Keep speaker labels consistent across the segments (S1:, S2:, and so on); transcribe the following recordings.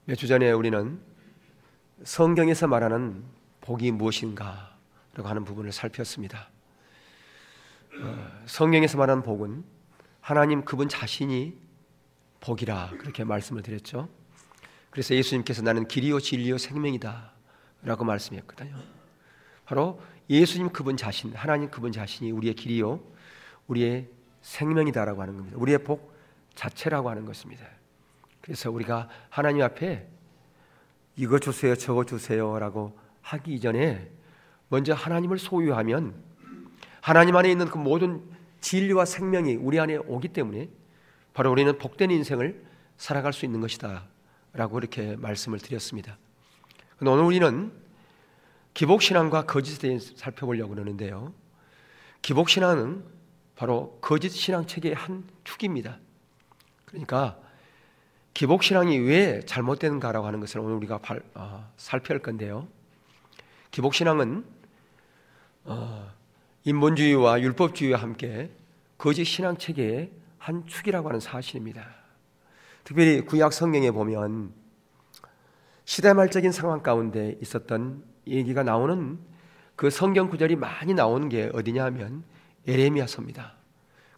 S1: 몇 주 전에 우리는 성경에서 말하는 복이 무엇인가 라고 하는 부분을 살폈습니다. 성경에서 말하는 복은 하나님 그분 자신이 복이라 그렇게 말씀을 드렸죠. 그래서 예수님께서 나는 길이요 진리요 생명이다 라고 말씀했거든요. 바로 예수님 그분 자신, 하나님 그분 자신이 우리의 길이요 우리의 생명이다라고 하는 겁니다. 우리의 복 자체라고 하는 것입니다. 그래서 우리가 하나님 앞에 이거 주세요 저거 주세요 라고 하기 이전에 먼저 하나님을 소유하면 하나님 안에 있는 그 모든 진리와 생명이 우리 안에 오기 때문에 바로 우리는 복된 인생을 살아갈 수 있는 것이다 라고 이렇게 말씀을 드렸습니다. 오늘 우리는 기복신앙과 거짓에 대해서 살펴보려고 하는데요, 기복신앙은 바로 거짓신앙 체계의 한 축입니다. 그러니까 기복신앙이 왜 잘못되는가라고 하는 것을 오늘 우리가 살펴볼 건데요, 기복신앙은 인본주의와 율법주의와 함께 거짓신앙 체계의 한 축이라고 하는 사실입니다. 특별히 구약 성경에 보면 시대말적인 상황 가운데 있었던 얘기가 나오는 그 성경 구절이 많이 나오는 게 어디냐 하면 에레미야서입니다.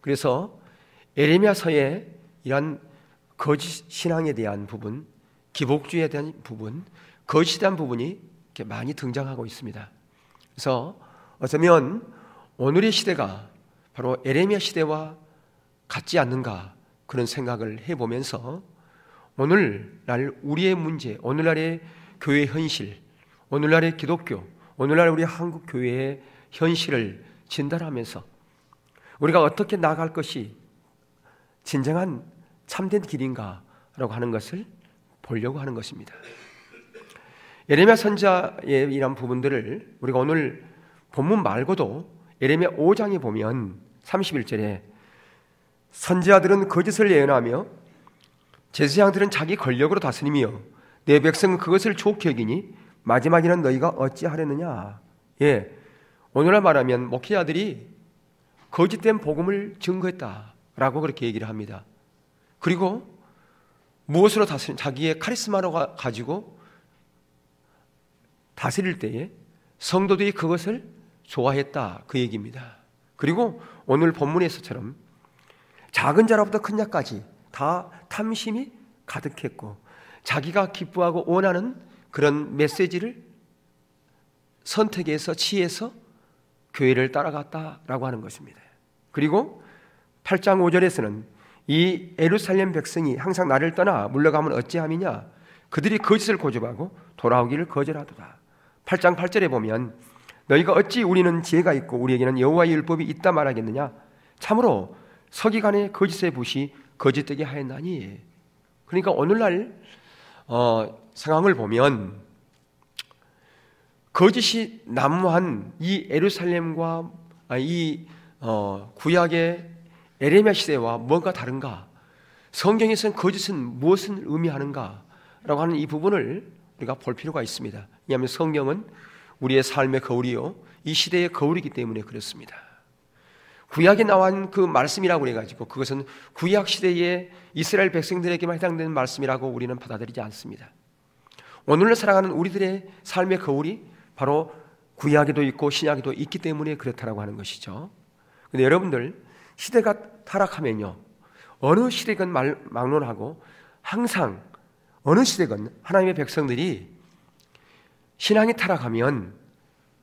S1: 그래서 에레미야서에 이런 거짓 신앙에 대한 부분, 기복주의에 대한 부분, 거짓에 대한 부분이 이렇게 많이 등장하고 있습니다. 그래서 어쩌면 오늘의 시대가 바로 에레미야 시대와 같지 않는가 그런 생각을 해보면서 오늘날 우리의 문제, 오늘날의 교회 현실, 오늘날의 기독교, 오늘날 우리 한국 교회의 현실을 진단하면서 우리가 어떻게 나아갈 것이 진정한 참된 길인가라고 하는 것을 보려고 하는 것입니다. 예레미야 선지자의 이런 부분들을 우리가 오늘 본문 말고도 예레미야 5장에 보면 31절에 선지자들은 거짓을 예언하며 제사장들은 자기 권력으로 다스리며 내 백성은 그것을 좋게 여기니 마지막에는 너희가 어찌하려느냐. 오늘날 말하면 목회자들이 거짓된 복음을 증거했다라고 그렇게 얘기를 합니다. 그리고 무엇으로 다스린 자기의 카리스마로 가지고 다스릴 때에 성도들이 그것을 좋아했다 그 얘기입니다. 그리고 오늘 본문에서처럼 작은 자로부터 큰 자까지 다 탐심이 가득했고 자기가 기뻐하고 원하는 그런 메시지를 선택해서 취해서 교회를 따라갔다라고 하는 것입니다. 그리고 8장 5절에서는 이 예루살렘 백성이 항상 나를 떠나 물러가면 어찌함이냐, 그들이 거짓을 고집하고 돌아오기를 거절하도다. 8장 8절에 보면 너희가 어찌 우리는 지혜가 있고 우리에게는 여호와의 율법이 있다 말하겠느냐, 참으로 서기관의 거짓의 붓이 거짓되게 하였나니. 그러니까 오늘날 상황을 보면 거짓이 난무한 이 예루살렘과 이 구약의 에레미야 시대와 뭐가 다른가, 성경에서는 거짓은 무엇을 의미하는가 라고 하는 이 부분을 우리가 볼 필요가 있습니다. 왜냐하면 성경은 우리의 삶의 거울이요 이 시대의 거울이기 때문에 그렇습니다. 구약에 나온 그 말씀이라고 해가지고 그것은 구약 시대의 이스라엘 백성들에게만 해당되는 말씀이라고 우리는 받아들이지 않습니다. 오늘날 살아가는 우리들의 삶의 거울이 바로 구약에도 있고 신약에도 있기 때문에 그렇다라고 하는 것이죠. 근데 여러분들, 시대가 타락하면요 어느 시대건 막론하고 항상 어느 시대건 하나님의 백성들이 신앙이 타락하면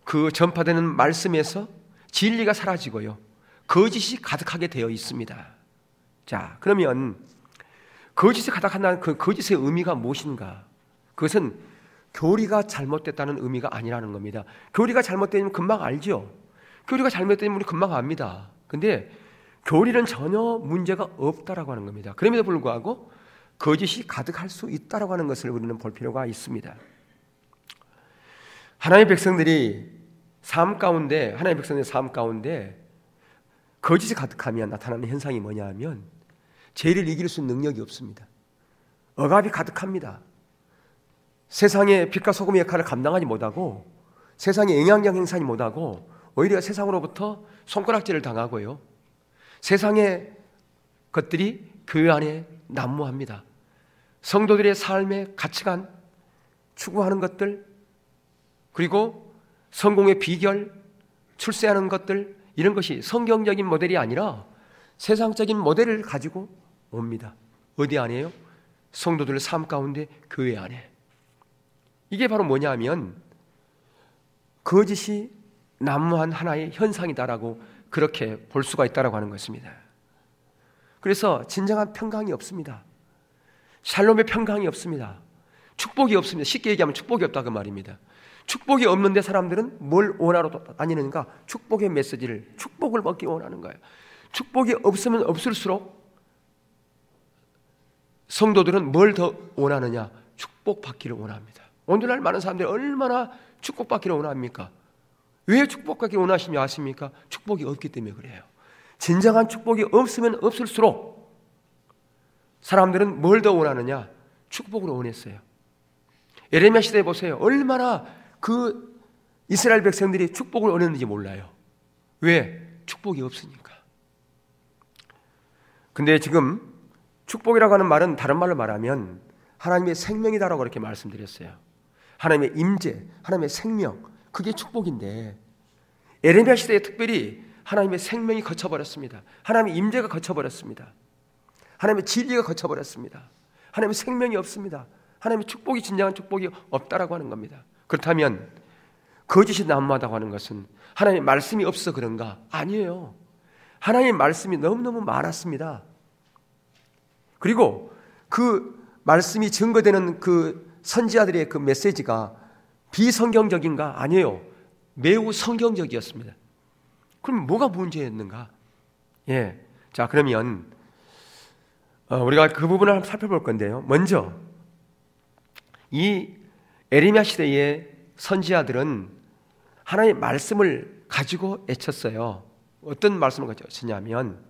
S1: 그 전파되는 말씀에서 진리가 사라지고요 거짓이 가득하게 되어 있습니다. 자, 그러면 거짓이 가득한다는 그 거짓의 의미가 무엇인가? 그것은 교리가 잘못됐다는 의미가 아니라는 겁니다. 교리가 잘못되면 금방 알죠. 교리가 잘못되면 우리 금방 압니다. 근데 교리는 전혀 문제가 없다라고 하는 겁니다. 그럼에도 불구하고 거짓이 가득할 수 있다라고 하는 것을 우리는 볼 필요가 있습니다. 하나님의 백성들의 삶 가운데 거짓이 가득하면 나타나는 현상이 뭐냐 하면 죄를 이길 수 있는 능력이 없습니다. 억압이 가득합니다. 세상의 빛과 소금의 역할을 감당하지 못하고 세상의 영향력 행사하지 못하고 오히려 세상으로부터 손가락질을 당하고요 세상의 것들이 교회 안에 난무합니다. 성도들의 삶의 가치관, 추구하는 것들, 그리고 성공의 비결, 출세하는 것들, 이런 것이 성경적인 모델이 아니라 세상적인 모델을 가지고 옵니다. 어디 안에요? 성도들의 삶 가운데, 교회 안에. 이게 바로 뭐냐 하면 거짓이 난무한 하나의 현상이다라고 그렇게 볼 수가 있다라고 하는 것입니다. 그래서 진정한 평강이 없습니다. 샬롬의 평강이 없습니다. 축복이 없습니다. 쉽게 얘기하면 축복이 없다 그 말입니다. 축복이 없는데 사람들은 뭘 원하러 다니는가? 축복의 메시지를, 축복을 받기 원하는 거예요. 축복이 없으면 없을수록 성도들은 뭘 더 원하느냐? 축복받기를 원합니다. 오늘날 많은 사람들이 얼마나 축복받기를 원합니까? 왜 축복받기를 원하시냐 아십니까? 축복이 없기 때문에 그래요. 진정한 축복이 없으면 없을수록 사람들은 뭘 더 원하느냐? 축복을 원했어요. 에레미야 시대에 보세요. 얼마나 그 이스라엘 백성들이 축복을 원했는지 몰라요. 왜? 축복이 없으니까. 근데 지금 축복이라고 하는 말은 다른 말로 말하면 하나님의 생명이다라고 그렇게 말씀드렸어요. 하나님의 임재, 하나님의 생명, 그게 축복인데 에레미야 시대에 특별히 하나님의 생명이 거쳐버렸습니다. 하나님의 임재가 거쳐버렸습니다. 하나님의 진리가 거쳐버렸습니다. 하나님의 생명이 없습니다. 하나님의 축복이 진정한 축복이 없다라고 하는 겁니다. 그렇다면 거짓이 난무하다고 하는 것은 하나님의 말씀이 없어서 그런가? 아니에요. 하나님의 말씀이 너무너무 많았습니다. 그리고 그 말씀이 증거되는 그 선지자들의 그 메시지가 비성경적인가? 아니에요. 매우 성경적이었습니다. 그럼 뭐가 문제였는가? 예. 자, 그러면 우리가 그 부분을 한번 살펴볼 건데요. 먼저 이 에레미야 시대의 선지자들은 하나님의 말씀을 가지고 애쳤어요. 어떤 말씀을 가지고 애쳤냐면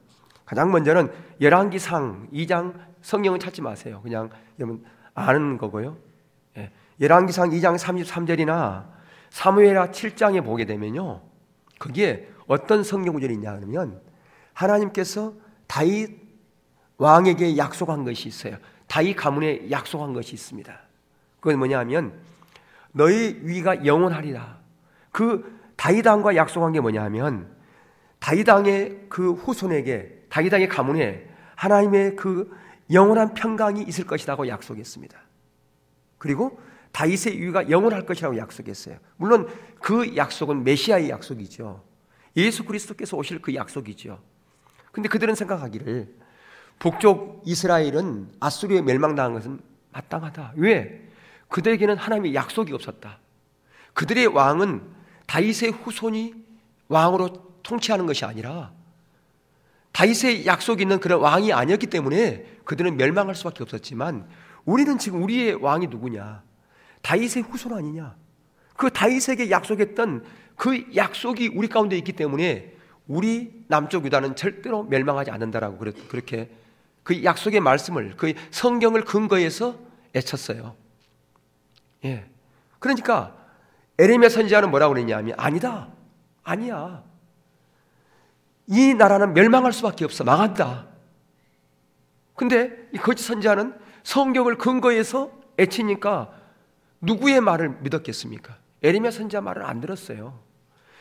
S1: 가장 먼저는 열왕기상 2장, 성경은 찾지 마세요. 그냥 여러분 아는 거고요. 예. 열왕기상 2장 33절이나 사무엘하 7장에 보게 되면요, 거기에 어떤 성경 구절이 있냐 하면 하나님께서 다윗 왕에게 약속한 것이 있어요. 다윗 가문에 약속한 것이 있습니다. 그건 뭐냐 하면 너희 위가 영원하리라. 그 다윗 왕과 약속한 게 뭐냐 하면 다윗 왕의 그 후손에게, 다윗 왕의 가문에 하나님의 그 영원한 평강이 있을 것이라고 약속했습니다. 그리고 다윗의 위가 영원할 것이라고 약속했어요. 물론 그 약속은 메시아의 약속이죠. 예수 그리스도께서 오실 그 약속이죠. 근데 그들은 생각하기를 북쪽 이스라엘은 아수르에 멸망당한 것은 마땅하다. 왜? 그들에게는 하나님의 약속이 없었다. 그들의 왕은 다윗의 후손이 왕으로 통치하는 것이 아니라 다윗의 약속이 있는 그런 왕이 아니었기 때문에 그들은 멸망할 수밖에 없었지만 우리는 지금 우리의 왕이 누구냐? 다윗의 후손 아니냐? 그 다윗에게 약속했던 그 약속이 우리 가운데 있기 때문에 우리 남쪽 유다는 절대로 멸망하지 않는다라고 그렇게 그 약속의 말씀을, 그 성경을 근거해서 애쳤어요. 예. 그러니까 에레미야 선지자는 뭐라고 그랬냐면 아니다. 아니야. 이 나라는 멸망할 수밖에 없어. 망한다. 근데 이 거짓 선지자는 성경을 근거해서 애치니까 누구의 말을 믿었겠습니까? 에레미야 선지자 말을 안 들었어요.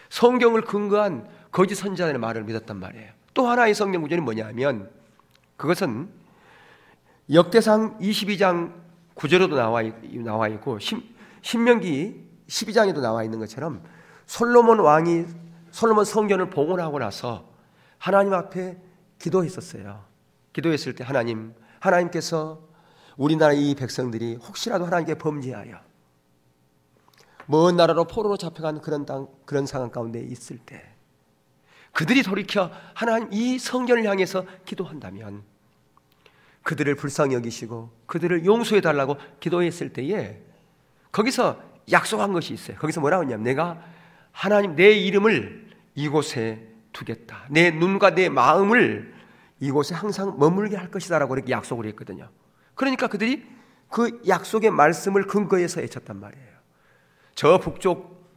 S1: 성경을 근거한 거짓 선지자의 말을 믿었단 말이에요. 또 하나의 성경 구절이 뭐냐면 그것은 역대상 22장 9절에도 나와 있고 신명기 12장에도 나와 있는 것처럼 솔로몬 성전을 봉헌하고 나서 하나님 앞에 기도했었어요. 기도했을 때 하나님께서 우리나라 이 백성들이 혹시라도 하나님께 범죄하여 먼 나라로 포로로 잡혀간 그런 상황 가운데 있을 때 그들이 돌이켜 하나님 이 성전을 향해서 기도한다면 그들을 불쌍히 여기시고 그들을 용서해 달라고 기도했을 때에 거기서 약속한 것이 있어요. 거기서 뭐라고 했냐면 내가 하나님 내 이름을 이곳에 두겠다. 내 눈과 내 마음을 이곳에 항상 머물게 할 것이다 라고 이렇게 약속을 했거든요. 그러니까 그들이 그 약속의 말씀을 근거해서 애쳤단 말이에요. 저 북쪽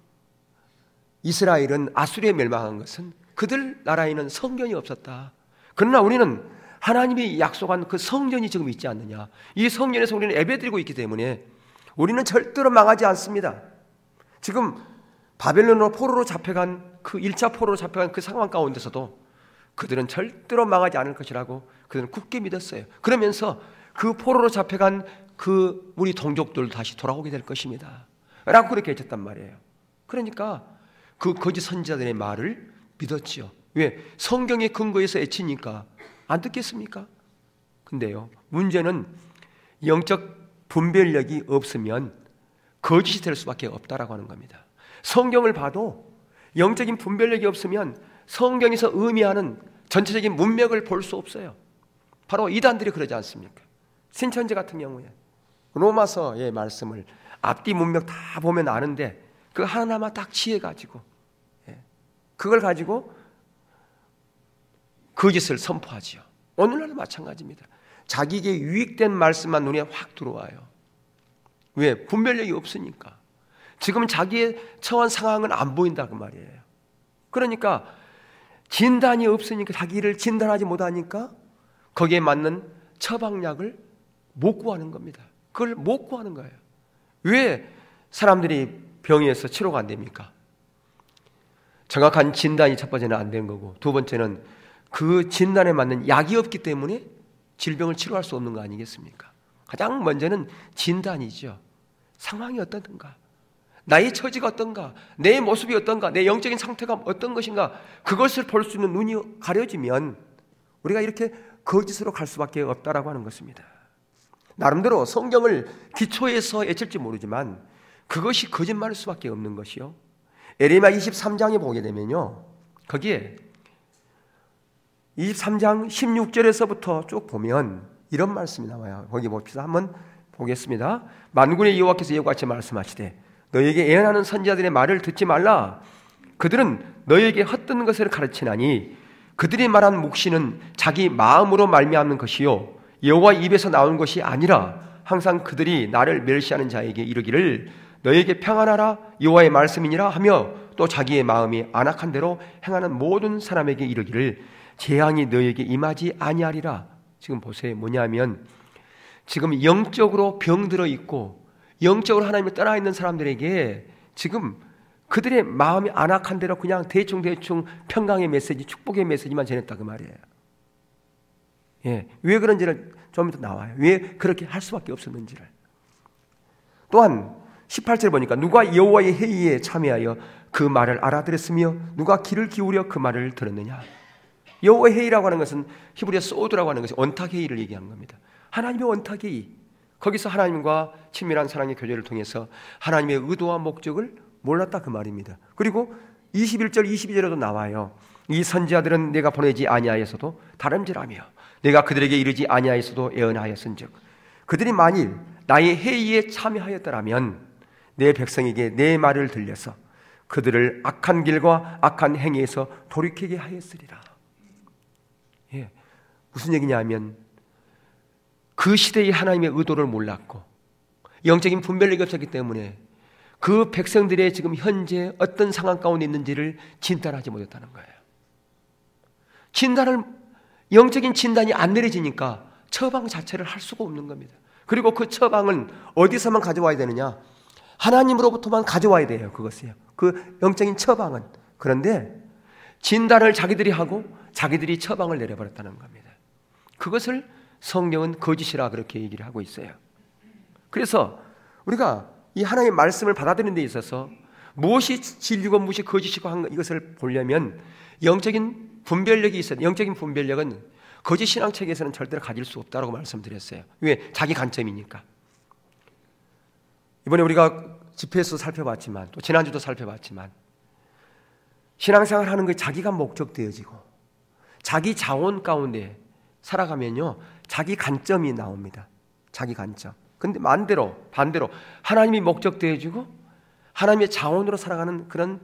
S1: 이스라엘은 아수르에 멸망한 것은 그들 나라에는 성경이 없었다. 그러나 우리는 하나님이 약속한 그 성전이 지금 있지 않느냐. 이 성전에서 우리는 예배드리고 있기 때문에 우리는 절대로 망하지 않습니다. 지금 바벨론으로 포로로 잡혀간 그 1차 포로로 잡혀간 그 상황 가운데서도 그들은 절대로 망하지 않을 것이라고 그들은 굳게 믿었어요. 그러면서 그 포로로 잡혀간 그 우리 동족들도 다시 돌아오게 될 것입니다 라고 그렇게 해줬단 말이에요. 그러니까 그 거짓 선지자들의 말을 믿었지요. 왜? 성경의 근거에서 애치니까 안 듣겠습니까? 근데요, 문제는 영적 분별력이 없으면 거짓이 될 수밖에 없다라고 하는 겁니다. 성경을 봐도 영적인 분별력이 없으면 성경에서 의미하는 전체적인 문맥을 볼 수 없어요. 바로 이단들이 그러지 않습니까? 신천지 같은 경우에 로마서의 말씀을 앞뒤 문맥 다 보면 아는데 그 하나만 딱 취해가지고 그걸 가지고 거짓을 선포하지요. 오늘날도 마찬가지입니다. 자기에게 유익된 말씀만 눈에 확 들어와요. 왜? 분별력이 없으니까. 지금 자기의 처한 상황은 안 보인다 그 말이에요. 그러니까 진단이 없으니까, 자기를 진단하지 못하니까 거기에 맞는 처방약을 못 구하는 겁니다. 그걸 못 구하는 거예요. 왜 사람들이 병에서 치료가 안 됩니까? 정확한 진단이 첫 번째는 안 된 거고, 두 번째는 그 진단에 맞는 약이 없기 때문에 질병을 치료할 수 없는 거 아니겠습니까? 가장 먼저는 진단이죠. 상황이 어떻든가, 나의 처지가 어떤가, 내 모습이 어떤가, 내 영적인 상태가 어떤 것인가, 그것을 볼 수 있는 눈이 가려지면 우리가 이렇게 거짓으로 갈 수밖에 없다라고 하는 것입니다. 나름대로 성경을 기초해서 애칠지 모르지만 그것이 거짓말일 수밖에 없는 것이요. 에레미야 23장에 보게 되면요, 거기에 23장 16절에서부터 쭉 보면 이런 말씀이 나와요. 거기 봅시다. 한번 보겠습니다. 만군의 여호와께서 이와 같이 말씀하시되 너에게 예언하는 선지자들의 말을 듣지 말라. 그들은 너에게 헛된 것을 가르치나니 그들이 말한 묵시는 자기 마음으로 말미암는 것이요 여호와 입에서 나온 것이 아니라 항상 그들이 나를 멸시하는 자에게 이르기를 너에게 평안하라 여호와의 말씀이니라 하며 또 자기의 마음이 안악한 대로 행하는 모든 사람에게 이르기를 재앙이 너에게 임하지 아니하리라. 지금 보세요. 뭐냐면 지금 영적으로 병들어 있고 영적으로 하나님을 떠나 있는 사람들에게 지금 그들의 마음이 안악한 대로 그냥 대충 평강의 메시지, 축복의 메시지만 전했다 그 말이에요. 예, 왜 그런지를 좀 더 나와요. 왜 그렇게 할 수밖에 없었는지를. 또한 18절 보니까 누가 여호와의 회의에 참여하여 그 말을 알아들었으며 누가 귀를 기울여 그 말을 들었느냐. 여호와의 회의라고 하는 것은 히브리어 소드라고 하는 것이 언탁회의를 얘기하는 겁니다. 하나님의 언탁회의, 거기서 하나님과 친밀한 사랑의 교제를 통해서 하나님의 의도와 목적을 몰랐다 그 말입니다. 그리고 21절 22절에도 나와요. 이 선지자들은 내가 보내지 아니하였어도 다름질하며 내가 그들에게 이르지 아니하였어도 예언하였은즉 그들이 만일 나의 회의에 참여하였더라면 내 백성에게 내 말을 들려서 그들을 악한 길과 악한 행위에서 돌이키게 하였으리라. 예, 무슨 얘기냐면 그 시대의 하나님의 의도를 몰랐고 영적인 분별력이 없었기 때문에 그 백성들의 지금 현재 어떤 상황 가운데 있는지를 진단하지 못했다는 거예요. 영적인 진단이 안 내려지니까 처방 자체를 할 수가 없는 겁니다. 그리고 그 처방은 어디서만 가져와야 되느냐? 하나님으로부터만 가져와야 돼요. 그것이요. 그 영적인 처방은. 그런데 진단을 자기들이 하고 자기들이 처방을 내려버렸다는 겁니다. 그것을 성경은 거짓이라 그렇게 얘기를 하고 있어요. 그래서 우리가 이 하나님의 말씀을 받아들이는 데 있어서 무엇이 진리고 무엇이 거짓이고 이것을 보려면 영적인 분별력이 있어요. 영적인 분별력은 거짓 신앙책에서는 절대로 가질 수 없다고 말씀드렸어요. 왜? 자기 관점이니까. 이번에 우리가 집회에서 살펴봤지만 또 지난주도 살펴봤지만 신앙생활 하는 게 자기가 목적되어지고 자기 자원 가운데 살아가면요 자기 관점이 나옵니다. 자기 관점. 근데 반대로 하나님이 목적되어지고 하나님의 자원으로 살아가는 그런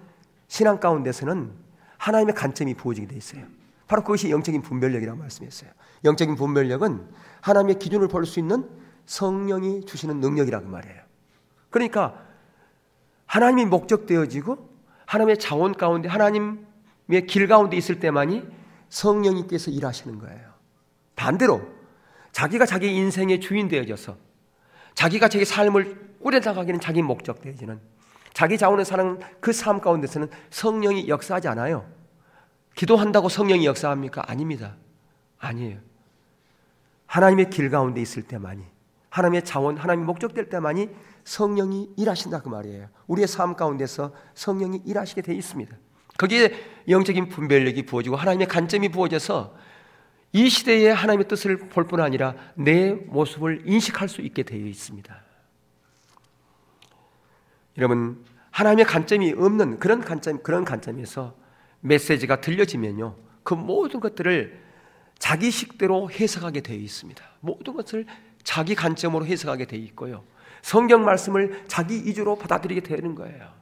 S1: 신앙 가운데서는 하나님의 관점이 부어지게 돼 있어요. 바로 그것이 영적인 분별력이라고 말씀했어요. 영적인 분별력은 하나님의 기준을 볼 수 있는 성령이 주시는 능력이라고 말해요. 그러니까 하나님이 목적되어지고 하나님의 자원 가운데 하나님의 길 가운데 있을 때만이 성령님께서 일하시는 거예요. 반대로 자기가 자기 인생의 주인 되어져서 자기가 자기 삶을 꾸려나가기는 자기 목적 되어지는 자기 자원을 사는 그 삶 가운데서는 성령이 역사하지 않아요. 기도한다고 성령이 역사합니까? 아닙니다. 아니에요. 하나님의 길 가운데 있을 때만이, 하나님의 자원, 하나님의 목적될 때만이 성령이 일하신다 그 말이에요. 우리의 삶 가운데서 성령이 일하시게 되어 있습니다. 거기에 영적인 분별력이 부어지고 하나님의 관점이 부어져서 이 시대에 하나님의 뜻을 볼 뿐 아니라 내 모습을 인식할 수 있게 되어 있습니다. 여러분, 하나님의 관점이 없는 그런 관점에서 메시지가 들려지면요, 그 모든 것들을 자기 식대로 해석하게 되어 있습니다. 모든 것을 자기 관점으로 해석하게 되어 있고요, 성경 말씀을 자기 이주로 받아들이게 되는 거예요.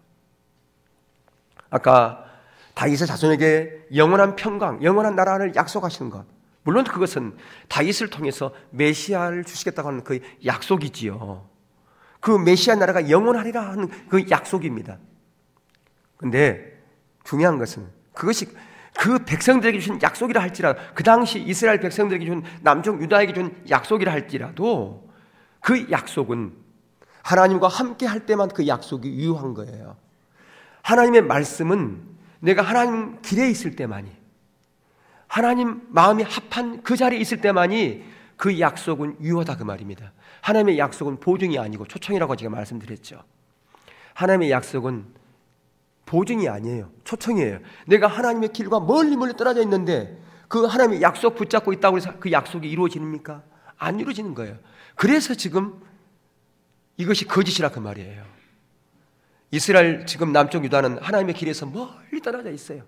S1: 아까 다윗의 자손에게 영원한 평강, 영원한 나라를 약속하시는 것, 물론 그것은 다윗을 통해서 메시아를 주시겠다고 하는 그 약속이지요. 그 메시아 나라가 영원하리라 하는 그 약속입니다. 그런데 중요한 것은 그것이 그 백성들에게 주신 약속이라 할지라도, 그 당시 이스라엘 백성들에게 준, 남쪽 유다에게 준 약속이라 할지라도 그 약속은 하나님과 함께 할 때만 그 약속이 유효한 거예요. 하나님의 말씀은 내가 하나님 길에 있을 때만이, 하나님 마음이 합한 그 자리에 있을 때만이 그 약속은 유효하다 그 말입니다. 하나님의 약속은 보증이 아니고 초청이라고 제가 말씀드렸죠. 하나님의 약속은 보증이 아니에요. 초청이에요. 내가 하나님의 길과 멀리 떨어져 있는데 그 하나님의 약속 붙잡고 있다고 해서 그 약속이 이루어집니까? 안 이루어지는 거예요. 그래서 지금 이것이 거짓이라 그 말이에요. 이스라엘 지금 남쪽 유다는 하나님의 길에서 멀리 떨어져 있어요.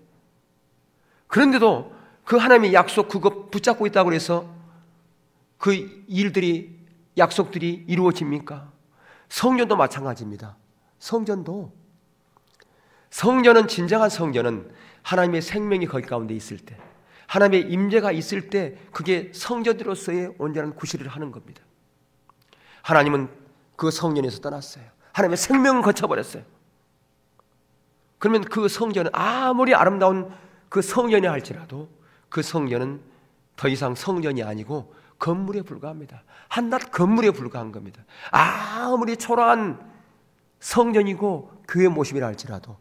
S1: 그런데도 그 하나님의 약속 그거 붙잡고 있다고 해서 그 일들이, 약속들이 이루어집니까? 성전도 마찬가지입니다. 성전은 진정한 성전은 하나님의 생명이 거기 가운데 있을 때, 하나님의 임재가 있을 때 그게 성전으로서의 온전한 구실을 하는 겁니다. 하나님은 그 성전에서 떠났어요. 하나님의 생명은 거쳐버렸어요. 그러면 그 성전은 아무리 아름다운 그 성전이 할지라도 그 성전은 더 이상 성전이 아니고 건물에 불과합니다. 한낱 건물에 불과한 겁니다. 아무리 초라한 성전이고 교회 모습이라 할지라도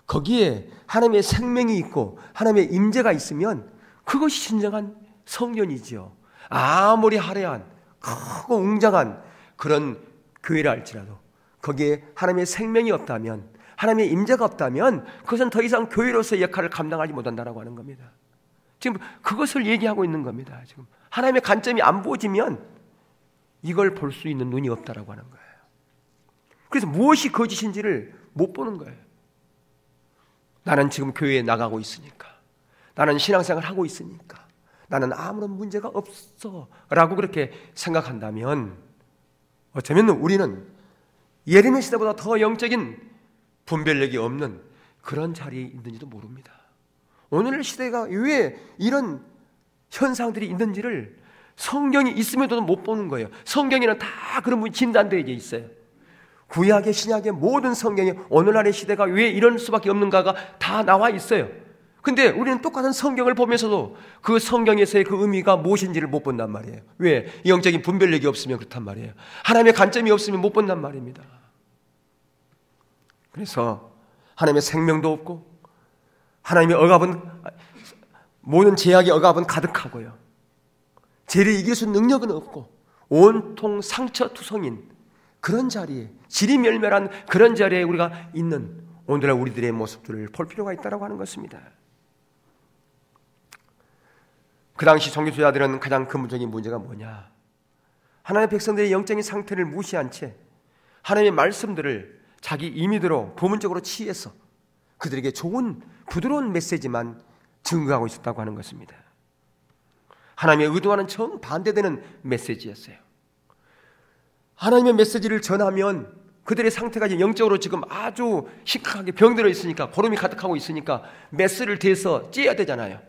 S1: 거기에 하나님의 생명이 있고 하나님의 임재가 있으면 그것이 진정한 성전이지요. 아무리 화려한 크고 웅장한 그런 교회라 할지라도 거기에 하나님의 생명이 없다면, 하나님의 임재가 없다면 그것은 더 이상 교회로서의 역할을 감당하지 못한다라고 하는 겁니다. 지금 그것을 얘기하고 있는 겁니다. 지금 하나님의 관점이 안 보여지면 이걸 볼 수 있는 눈이 없다라고 하는 거예요. 그래서 무엇이 거짓인지를 못 보는 거예요. 나는 지금 교회에 나가고 있으니까, 나는 신앙생활 하고 있으니까, 나는 아무런 문제가 없어 라고 그렇게 생각한다면 어쩌면 우리는 예레미야 시대보다 더 영적인 분별력이 없는 그런 자리에 있는지도 모릅니다. 오늘 시대가 왜 이런 현상들이 있는지를 성경이 있음에도 못 보는 거예요. 성경에는 다 그런 부분이 진단되어 있어요. 구약의 신약의 모든 성경에 오늘날의 시대가 왜 이럴 수밖에 없는가가 다 나와 있어요. 근데 우리는 똑같은 성경을 보면서도 그 성경에서의 그 의미가 무엇인지를 못 본단 말이에요. 왜? 영적인 분별력이 없으면 그렇단 말이에요. 하나님의 관점이 없으면 못 본단 말입니다. 그래서 하나님의 생명도 없고 하나님의 억압은, 모든 제약의 억압은 가득하고요, 죄를 이길 수 있는 능력은 없고 온통 상처투성인 그런 자리에, 지리멸멸한 그런 자리에 우리가 있는 오늘날 우리들의 모습들을 볼 필요가 있다고 하는 것입니다. 그 당시 종교주의자들은 가장 근본적인 문제가 뭐냐? 하나님의 백성들의 영적인 상태를 무시한 채 하나님의 말씀들을 자기 임의대로 부문적으로 취해서 그들에게 좋은 부드러운 메시지만 증거하고 있었다고 하는 것입니다. 하나님의 의도와는 정반대되는 메시지였어요. 하나님의 메시지를 전하면 그들의 상태가 이제 영적으로 지금 아주 심각하게 병들어 있으니까, 고름이 가득하고 있으니까 메스를 대서 째야 되잖아요.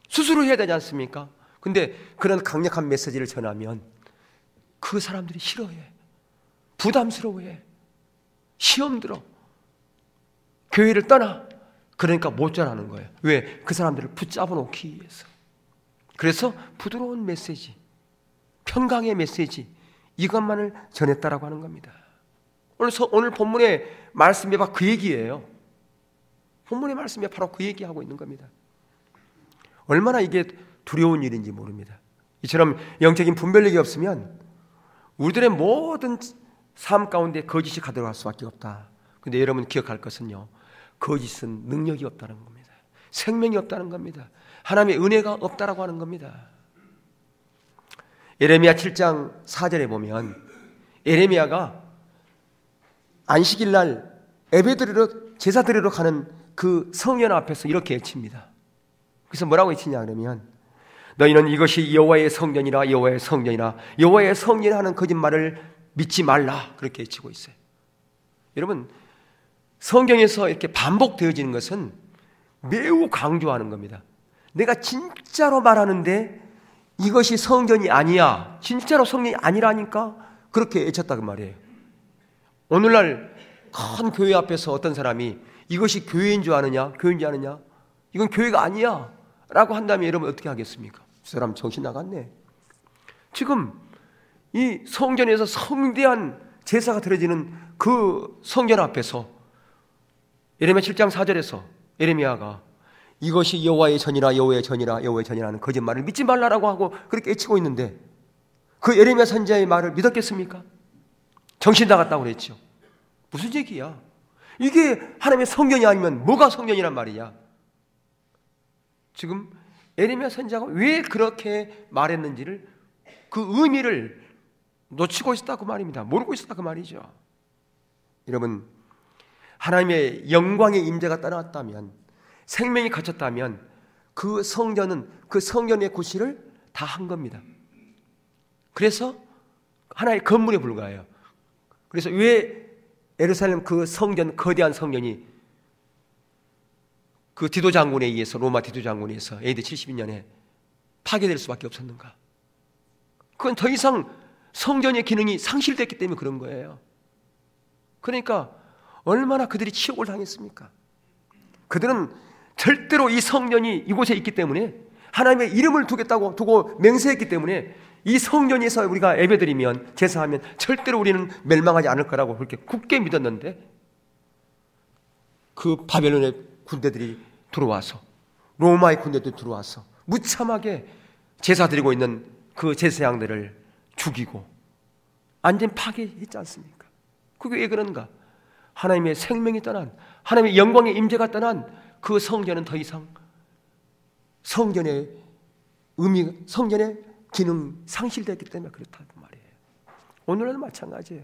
S1: 수술을 해야 되지 않습니까? 근데 그런 강력한 메시지를 전하면 그 사람들이 싫어해, 부담스러워해, 시험 들어, 교회를 떠나. 그러니까 못 전하는 거예요. 왜? 그 사람들을 붙잡아 놓기 위해서. 그래서 부드러운 메시지, 평강의 메시지, 이것만을 전했다라고 하는 겁니다. 오늘 본문의 말씀이 바로 그 얘기예요. 본문의 말씀이 바로 그 얘기하고 있는 겁니다. 얼마나 이게 두려운 일인지 모릅니다. 이처럼 영적인 분별력이 없으면 우리들의 모든 삶 가운데 거짓이 가득할 수밖에 없다. 근데 여러분 기억할 것은요, 거짓은 능력이 없다는 겁니다. 생명이 없다는 겁니다. 하나님의 은혜가 없다라고 하는 겁니다. 예레미야 7장 4절에 보면 예레미야가 안식일 날 예배드리러 제사 드리러 가는 그 성전 앞에서 이렇게 외칩니다. 그래서 뭐라고 외치냐 그러면 너희는 이것이 여호와의 성전이라 여호와의 성전이라 여호와의 성전이라 하는 거짓말을 믿지 말라 그렇게 외치고 있어요. 여러분 성경에서 이렇게 반복되어지는 것은 매우 강조하는 겁니다. 내가 진짜로 말하는데 이것이 성전이 아니야, 진짜로 성전이 아니라니까 그렇게 외쳤다 그 말이에요. 오늘날 큰 교회 앞에서 어떤 사람이 이것이 교회인 줄 아느냐, 교회인 줄 아느냐, 이건 교회가 아니야 라고 한다면 여러분 어떻게 하겠습니까? 그 사람 정신 나갔네. 지금 이 성전에서 성대한 제사가 드려지는 그 성전 앞에서 예레미야 7장 4절에서 예레미야가 이것이 여호와의 전이라 여호와의 전이라 여호와의 전이라는 거짓말을 믿지 말라라고 하고 그렇게 외치고 있는데 그 예레미야 선지자의 말을 믿었겠습니까? 정신 나갔다고 그랬죠. 무슨 얘기야? 이게 하나님의 성전이 아니면 뭐가 성전이란 말이야? 지금 예레미야 선지자가 왜 그렇게 말했는지를 그 의미를 놓치고 있었다고 말입니다. 모르고 있었다고 말이죠. 여러분 하나님의 영광의 임재가 떠났다면 생명이 갇혔다면 그 성전은 그 성전의 구실을 다 한 겁니다. 그래서 하나의 건물에 불과해요. 그래서 왜 예루살렘 그 성전, 거대한 성전이 그 디도 장군에 의해서 로마 디도 장군에 의해서 AD 72년에 파괴될 수밖에 없었는가? 그건 더 이상 성전의 기능이 상실됐기 때문에 그런 거예요. 그러니까 얼마나 그들이 치욕을 당했습니까? 그들은 절대로 이 성전이 이곳에 있기 때문에 하나님의 이름을 두고 맹세했기 때문에 이 성전에서 우리가 예배드리면 제사하면 절대로 우리는 멸망하지 않을 거라고 그렇게 굳게 믿었는데 그 바벨론의 군대들이 들어와서 로마의 군대들이 들어와서 무참하게 제사 드리고 있는 그 제사장들을 죽이고 완전 파괴했지 않습니까? 그게 왜 그런가? 하나님의 생명이 떠난 하나님의 영광의 임재가 떠난 그 성전은 더 이상 성전의 의미, 성전의 기능 상실됐기 때문에 그렇다는 말이에요. 오늘은 마찬가지예요.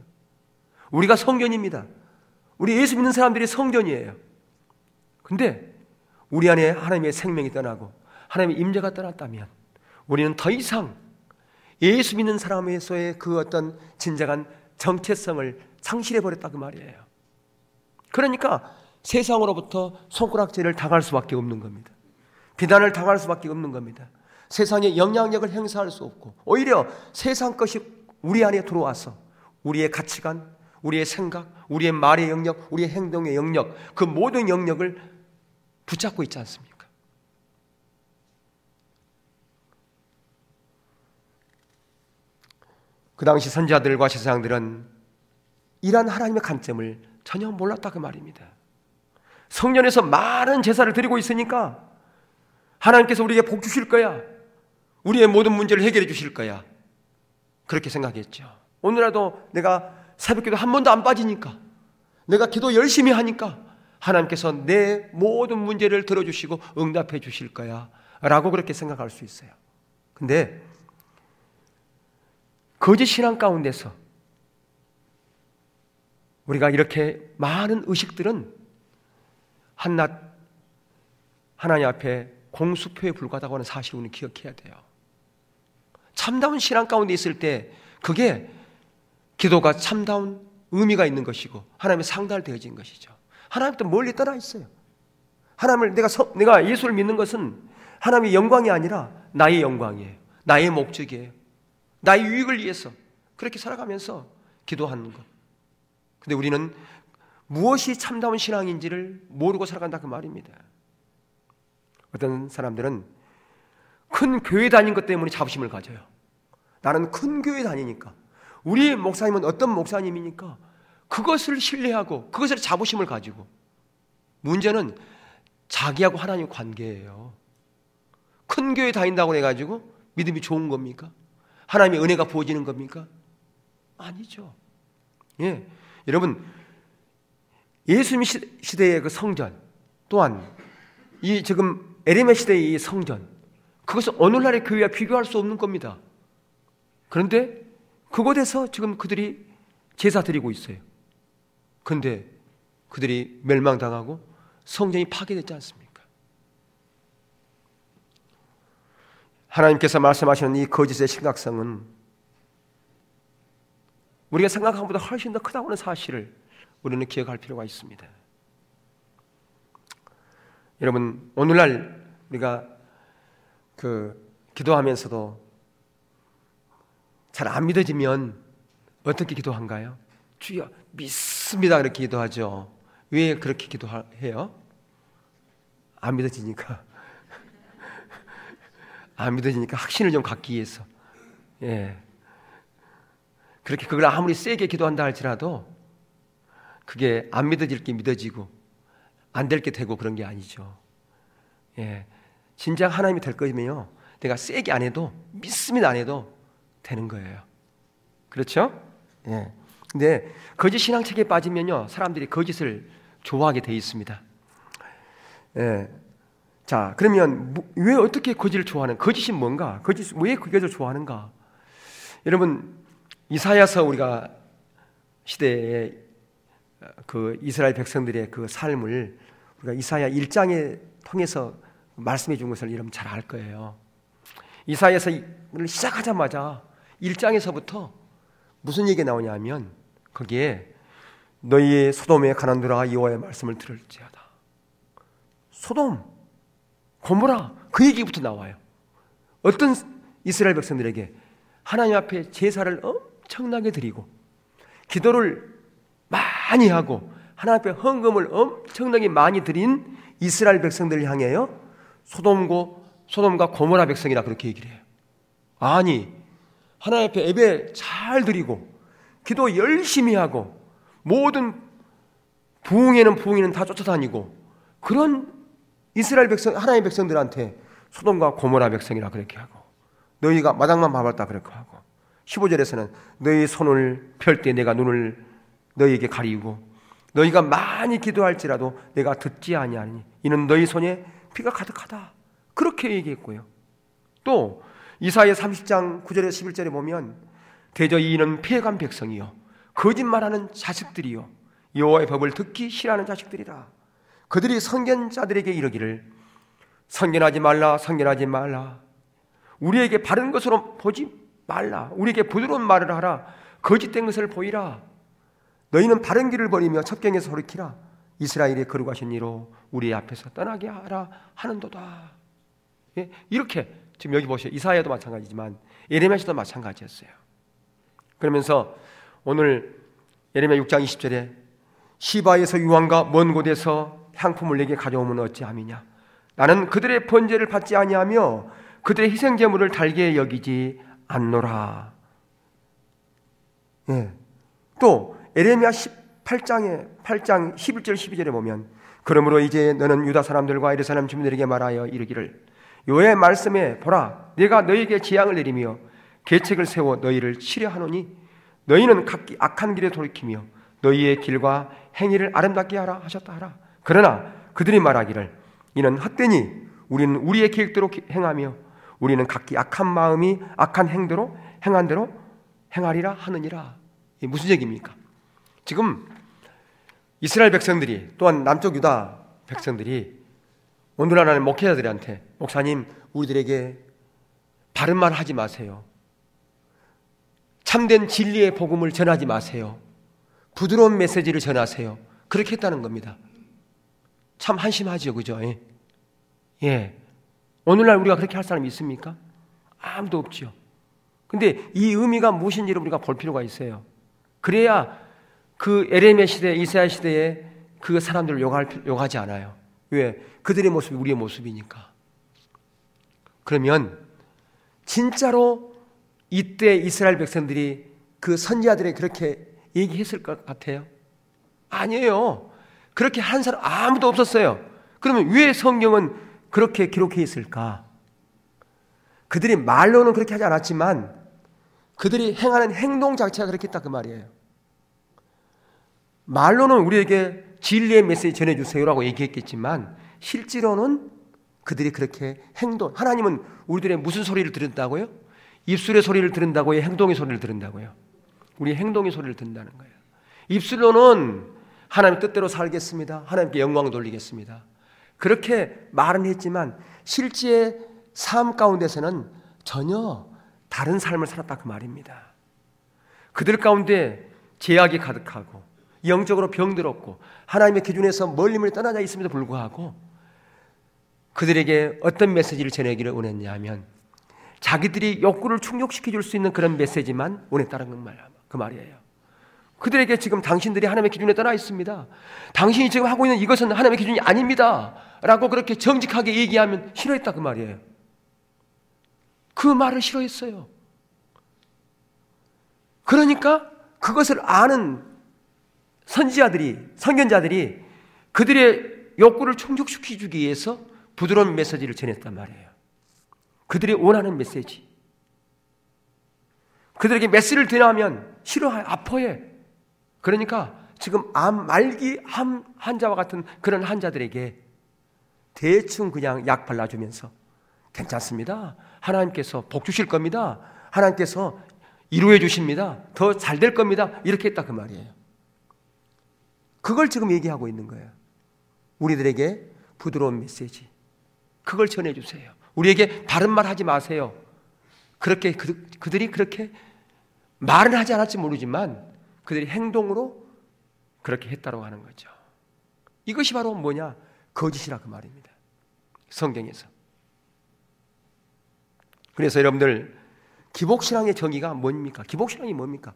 S1: 우리가 성전입니다. 우리 예수 믿는 사람들이 성전이에요. 근데 우리 안에 하나님의 생명이 떠나고 하나님의 임재가 떠났다면 우리는 더 이상 예수 믿는 사람에서의 그 어떤 진정한 정체성을 상실해버렸다 그 말이에요. 그러니까 세상으로부터 손가락질을 당할 수밖에 없는 겁니다. 비난을 당할 수밖에 없는 겁니다. 세상에 영향력을 행사할 수 없고 오히려 세상 것이 우리 안에 들어와서 우리의 가치관, 우리의 생각, 우리의 말의 영역, 우리의 행동의 영역, 그 모든 영역을 붙잡고 있지 않습니까? 그 당시 선지자들과 제사장들은 이러한 하나님의 관점을 전혀 몰랐다 그 말입니다. 성전에서 많은 제사를 드리고 있으니까 하나님께서 우리에게 복 주실 거야. 우리의 모든 문제를 해결해 주실 거야. 그렇게 생각했죠. 오늘라도 내가 새벽기도 한 번도 안 빠지니까, 내가 기도 열심히 하니까 하나님께서 내 모든 문제를 들어주시고 응답해 주실 거야 라고 그렇게 생각할 수 있어요. 근데 거짓 신앙 가운데서 우리가 이렇게 많은 의식들은 한낱 하나님 앞에 공수표에 불과하다고 하는 사실을 우리는 기억해야 돼요. 참다운 신앙 가운데 있을 때 그게 기도가 참다운 의미가 있는 것이고 하나님의 상달되어진 것이죠. 하나님부터 멀리 떠나 있어요. 하나님을 내가 예수를 믿는 것은 하나님의 영광이 아니라 나의 영광이에요. 나의 목적이에요. 나의 유익을 위해서 그렇게 살아가면서 기도하는 것. 근데 우리는 무엇이 참다운 신앙인지를 모르고 살아간다 그 말입니다. 어떤 사람들은 큰 교회 다닌 것 때문에 자부심을 가져요. 나는 큰 교회 다니니까. 우리 목사님은 어떤 목사님이니까 그것을 신뢰하고 그것을 자부심을 가지고. 문제는 자기하고 하나님 관계예요. 큰 교회 다닌다고 해가지고 믿음이 좋은 겁니까? 하나님의 은혜가 부어지는 겁니까? 아니죠. 예, 여러분, 예수님 시대의 그 성전, 또한 이 지금 에레미야 시대의 이 성전, 그것은 오늘날의 교회와 비교할 수 없는 겁니다. 그런데 그곳에서 지금 그들이 제사 드리고 있어요. 그런데 그들이 멸망당하고 성전이 파괴됐지 않습니까? 하나님께서 말씀하시는 이 거짓의 심각성은 우리가 생각한 것보다 훨씬 더 크다고 하는 사실을 우리는 기억할 필요가 있습니다. 여러분, 오늘날 우리가 기도하면서도 잘 안 믿어지면 어떻게 기도한가요? 주여 믿습니다 그렇게 기도하죠. 왜 그렇게 기도해요? 안 믿어지니까. 안 믿어지니까 확신을 좀 갖기 위해서. 예. 그렇게 그걸 아무리 세게 기도한다 할지라도 그게 안 믿어질 게 믿어지고 안 될 게 되고 그런 게 아니죠. 예. 진작 하나님이 될 거면요, 내가 세게 안 해도, 믿습니다 안 해도 되는 거예요. 그렇죠? 예. 근데 거짓 신앙책에 빠지면요, 사람들이 거짓을 좋아하게 돼 있습니다. 예. 자, 그러면 왜 어떻게 거짓을 좋아하는? 거짓이 뭔가? 왜 거짓을 좋아하는가? 여러분, 이사야서 우리가 시대에 그 이스라엘 백성들의 그 삶을 우리가 이사야 1장에 통해서 말씀해 준 것을 여러분 잘 알 거예요. 이사야서를 시작하자마자 1장에서부터 무슨 얘기가 나오냐면 거기에 너희의 소돔의 가난들아 여호와의 말씀을 들을지어다. 소돔, 고모라, 그 얘기부터 나와요. 어떤 이스라엘 백성들에게 하나님 앞에 제사를 엄청나게 드리고 기도를 많이 하고 하나님 앞에 헌금을 엄청나게 많이 드린 이스라엘 백성들을 향해요, 소돔과 고모라 백성이라 그렇게 얘기를 해요. 아니, 하나님 앞에 예배 잘 드리고 기도 열심히 하고 모든 부흥에는 다 쫓아다니고 그런 이스라엘 백성, 하나님의 백성들한테 소돔과 고모라 백성이라 그렇게 하고, 너희가 마당만 밟았다 그렇게 하고, 15절에서는 너희 손을 펼 때 내가 눈을 너희에게 가리우고 너희가 많이 기도할지라도 내가 듣지 아니하니 이는 너희 손에 피가 가득하다 그렇게 얘기했고요. 또 이사야 30장 9절에서 11절에 보면 대저 이는 피해간 백성이요 거짓말하는 자식들이요 여호와의 법을 듣기 싫어하는 자식들이라. 그들이 선견자들에게 이르기를 선견하지 말라 선견하지 말라, 우리에게 바른 것으로 보지 말라, 우리에게 부드러운 말을 하라, 거짓된 것을 보이라. 너희는 바른 길을 버리며 첩경에서 돌이키라. 이스라엘의 거룩하신 이로 우리 앞에서 떠나게 하라 하는도다. 예? 이렇게 지금 여기 보세요. 이사야도 마찬가지지만 예레미야서도 마찬가지였어요. 그러면서 오늘 예레미야 6장 20절에 시바에서 유황과 먼 곳에서 향품을 내게 가져오면 어찌함이냐. 나는 그들의 번제를 받지 아니하며 그들의 희생제물을 달게 여기지 않노라. 예. 또 에레미야 8장 11절 12절에 보면 그러므로 이제 너는 유다 사람들과 예루살렘 주민들에게 말하여 이르기를 여호와의 말씀에 보라 내가 너희에게 재앙을 내리며 계책을 세워 너희를 치려하노니 너희는 각기 악한 길에 돌이키며 너희의 길과 행위를 아름답게 하라 하셨다 하라. 그러나 그들이 말하기를 이는 헛되니 우리는 우리의 계획대로 행하며 우리는 각기 악한 마음이 악한 행대로 행한 대로 행하리라 하느니라. 이게 무슨 얘기입니까? 지금 이스라엘 백성들이 또한 남쪽 유다 백성들이 오늘날 하는 목회자들한테 목사님 우리들에게 바른 말 하지 마세요. 참된 진리의 복음을 전하지 마세요. 부드러운 메시지를 전하세요. 그렇게 했다는 겁니다. 참 한심하죠, 그죠? 예. 오늘날 우리가 그렇게 할 사람이 있습니까? 아무도 없죠. 근데 이 의미가 무엇인지를 우리가 볼 필요가 있어요. 그래야 그 에레미야 시대, 이사야 시대에 그 사람들을 욕하지 않아요. 왜? 그들의 모습이 우리의 모습이니까. 그러면 진짜로 이때 이스라엘 백성들이 그 선지자들이 그렇게 얘기했을 것 같아요? 아니에요. 그렇게 한 사람 아무도 없었어요. 그러면 왜 성경은 그렇게 기록해 있을까? 그들이 말로는 그렇게 하지 않았지만 그들이 행하는 행동 자체가 그렇게 했다 그 말이에요. 말로는 우리에게 진리의 메시지 전해주세요라고 얘기했겠지만 실제로는 그들이 그렇게 하나님은 우리들의 무슨 소리를 들은다고요? 입술의 소리를 들은다고요? 행동의 소리를 들은다고요? 우리 행동의 소리를 듣는다는 거예요. 입술로는 하나님 뜻대로 살겠습니다. 하나님께 영광 돌리겠습니다. 그렇게 말은 했지만 실제 삶 가운데서는 전혀 다른 삶을 살았다 그 말입니다. 그들 가운데 죄악이 가득하고 영적으로 병들었고 하나님의 기준에서 멀리 떠나져 있음에도 불구하고 그들에게 어떤 메시지를 전하기를 원했냐 하면 자기들이 욕구를 충족시켜 줄 수 있는 그런 메시지만 원했다는 그 말이에요. 그들에게 지금 당신들이 하나님의 기준에 떠나 있습니다. 당신이 지금 하고 있는 이것은 하나님의 기준이 아닙니다. 라고 그렇게 정직하게 얘기하면 싫어했다 그 말이에요. 그 말을 싫어했어요. 그러니까 그것을 아는 선견자들이 그들의 욕구를 충족시키기 위해서 부드러운 메시지를 전했단 말이에요. 그들이 원하는 메시지. 그들에게 메시지를 전하면 싫어해, 아파해. 그러니까 지금 암 말기 환자와 같은 그런 환자들에게 대충 그냥 약 발라주면서 괜찮습니다. 하나님께서 복 주실 겁니다. 하나님께서 이루어 주십니다. 더 잘 될 겁니다. 이렇게 했다 그 말이에요. 그걸 지금 얘기하고 있는 거예요. 우리들에게 부드러운 메시지. 그걸 전해주세요. 우리에게 바른 말 하지 마세요. 그렇게 그들이 그렇게 말은 하지 않았지 모르지만 그들이 행동으로 그렇게 했다고 하는 거죠. 이것이 바로 뭐냐? 거짓이라 그 말입니다. 성경에서. 그래서 여러분들 기복신앙의 정의가 뭡니까? 기복신앙이 뭡니까?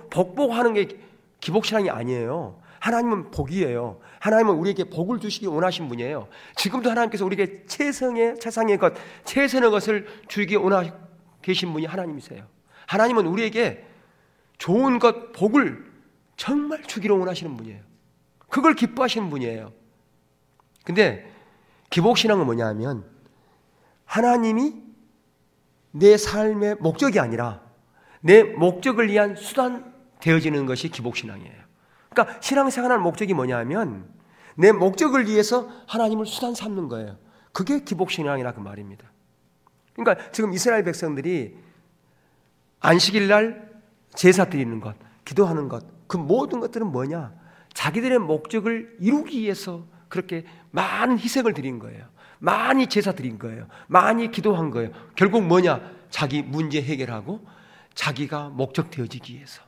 S1: 복복하는 게 기복신앙이 아니에요. 하나님은 복이에요. 하나님은 우리에게 복을 주시기 원하신 분이에요. 지금도 하나님께서 우리에게 최상의 것, 최선의 것을 주기 원하시고 계신 분이 하나님이세요. 하나님은 우리에게 좋은 것, 복을 정말 주기를 원하시는 분이에요. 그걸 기뻐하시는 분이에요. 근데 기복신앙은 뭐냐 하면 하나님이 내 삶의 목적이 아니라 내 목적을 위한 수단 되어지는 것이 기복신앙이에요. 그러니까 신앙생활의 목적이 뭐냐 하면 내 목적을 위해서 하나님을 수단 삼는 거예요. 그게 기복신앙이라 그 말입니다. 그러니까 지금 이스라엘 백성들이 안식일 날 제사 드리는 것, 기도하는 것, 그 모든 것들은 뭐냐? 자기들의 목적을 이루기 위해서 그렇게 많은 희생을 드린 거예요. 많이 제사 드린 거예요. 많이 기도한 거예요. 결국 뭐냐? 자기 문제 해결하고 자기가 목적 되어지기 위해서.